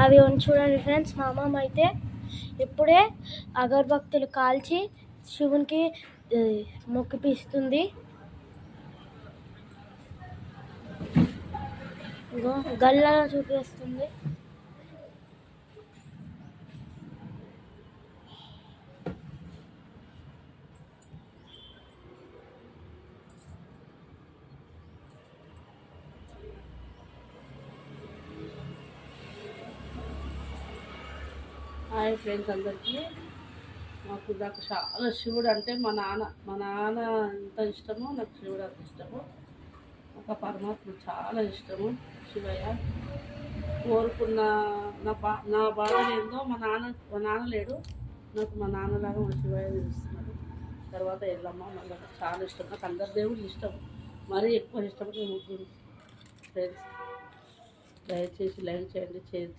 అవి చూడండి ఫ్రెండ్స్, మా అమ్మమ్మ అయితే ఇప్పుడే అగరబత్తులు కాల్చి శివునికి మొక్కిపిస్తుంది. గల్లా చూపిస్తుంది. హాయ్ ఫ్రెండ్స్ అందరికీ. నాకు చాలా శివుడు అంటే మా నాన్న ఎంత ఇష్టమో నాకు శివుడు అంత ఇష్టము. ఒక పరమాత్మ చాలా ఇష్టము శివయ్య. కోరుకున్న నా బాధ ఏందో మా నాన్న లేడు, నాకు మా నాన్నలాగా మా శివయ్య తెలుస్తున్నాడు. తర్వాత ఎల్లమ్మ మళ్ళీ చాలా ఇష్టం. నాకు అందరి దేవుళ్ళు ఇష్టం, మరీ ఎక్కువ ఇష్టం ముగ్గురు ఫ్రెండ్స్. దయచేసి లైక్ చేయండి, షేర్ చేయండి.